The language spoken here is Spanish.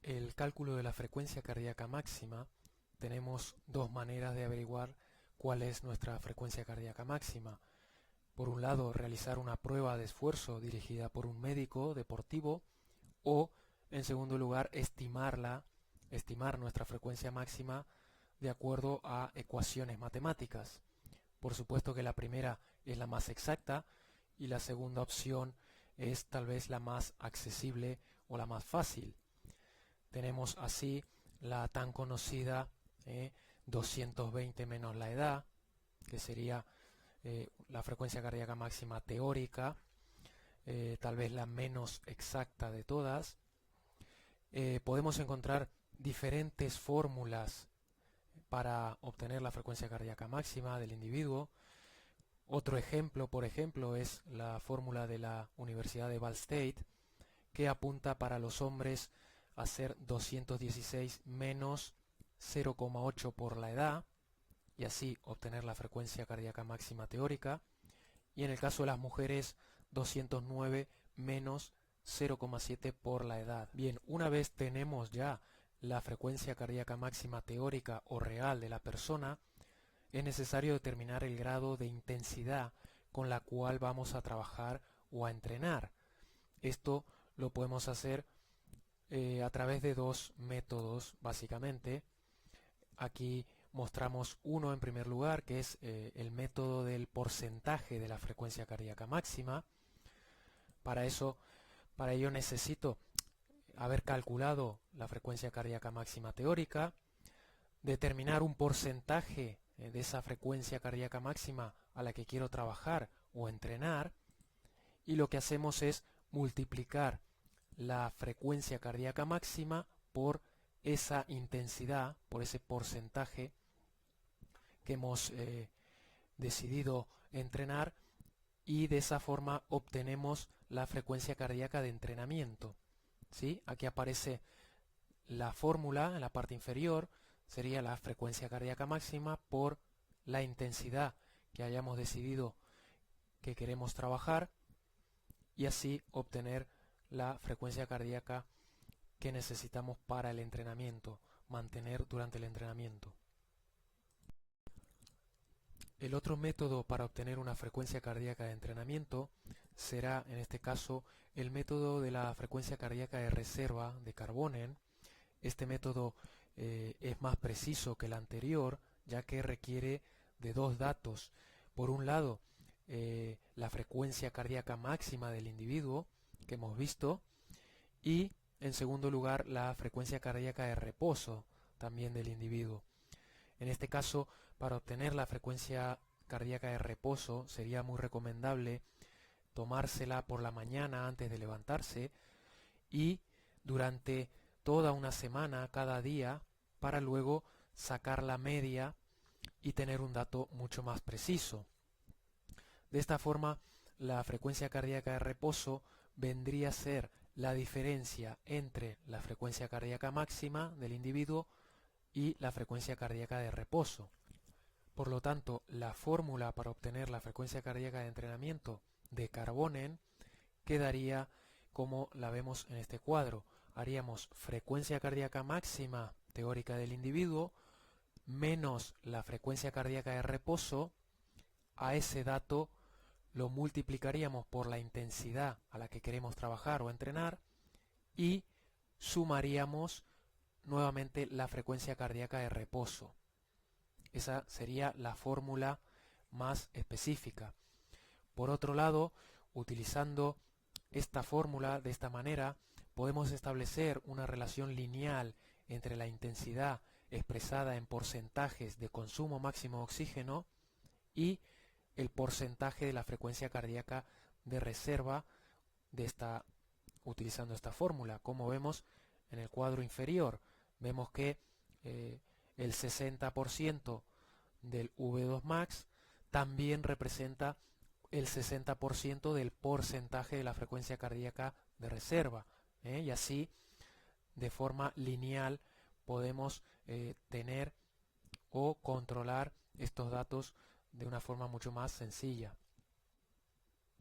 el cálculo de la frecuencia cardíaca máxima, tenemos dos maneras de averiguar cuál es nuestra frecuencia cardíaca máxima. Por un lado, realizar una prueba de esfuerzo dirigida por un médico deportivo o, en segundo lugar, estimar nuestra frecuencia máxima de acuerdo a ecuaciones matemáticas. Por supuesto que la primera es la más exacta y la segunda opción es tal vez la más accesible o la más fácil. Tenemos así la tan conocida 220 menos la edad, que sería la frecuencia cardíaca máxima teórica, tal vez la menos exacta de todas. Podemos encontrar diferentes fórmulas para obtener la frecuencia cardíaca máxima del individuo. Otro ejemplo, por ejemplo, es la fórmula de la Universidad de Ball State, que apunta para los hombres a ser 216 menos 0,8 por la edad, y así obtener la frecuencia cardíaca máxima teórica. Y en el caso de las mujeres, 209 menos 0,7 por la edad. Bien, una vez tenemos ya la frecuencia cardíaca máxima teórica o real de la persona, es necesario determinar el grado de intensidad con la cual vamos a trabajar o a entrenar. Esto lo podemos hacer a través de dos métodos, básicamente. Aquí mostramos uno en primer lugar, que es el método del porcentaje de la frecuencia cardíaca máxima. Para ello necesito haber calculado la frecuencia cardíaca máxima teórica, determinar un porcentaje de esa frecuencia cardíaca máxima a la que quiero trabajar o entrenar, y lo que hacemos es multiplicar la frecuencia cardíaca máxima por esa intensidad, por ese porcentaje que hemos decidido entrenar, y de esa forma obtenemos la frecuencia cardíaca de entrenamiento. ¿Sí? Aquí aparece la fórmula en la parte inferior, sería la frecuencia cardíaca máxima por la intensidad que hayamos decidido que queremos trabajar, y así obtener la frecuencia cardíaca que necesitamos para el entrenamiento, mantener durante el entrenamiento. El otro método para obtener una frecuencia cardíaca de entrenamiento será, en este caso, el método de la frecuencia cardíaca de reserva de Karbonen. Este método es más preciso que el anterior, ya que requiere de dos datos. Por un lado, la frecuencia cardíaca máxima del individuo, que hemos visto, y en segundo lugar, la frecuencia cardíaca de reposo, también del individuo. En este caso, para obtener la frecuencia cardíaca de reposo, sería muy recomendable tomársela por la mañana antes de levantarse y durante toda una semana, cada día, para luego sacar la media y tener un dato mucho más preciso. De esta forma, la frecuencia cardíaca de reposo vendría a ser la diferencia entre la frecuencia cardíaca máxima del individuo y la frecuencia cardíaca de reposo. Por lo tanto, la fórmula para obtener la frecuencia cardíaca de entrenamiento de Karbonen quedaría como la vemos en este cuadro. Haríamos frecuencia cardíaca máxima teórica del individuo menos la frecuencia cardíaca de reposo. A ese dato lo multiplicaríamos por la intensidad a la que queremos trabajar o entrenar y sumaríamos nuevamente la frecuencia cardíaca de reposo. Esa sería la fórmula más específica. Por otro lado, utilizando esta fórmula de esta manera, podemos establecer una relación lineal entre la intensidad expresada en porcentajes de consumo máximo de oxígeno y el porcentaje de la frecuencia cardíaca de reserva utilizando esta fórmula. Como vemos en el cuadro inferior, vemos que el 60% del V2 max también representa el 60% del porcentaje de la frecuencia cardíaca de reserva, y así de forma lineal podemos tener o controlar estos datos de una forma mucho más sencilla.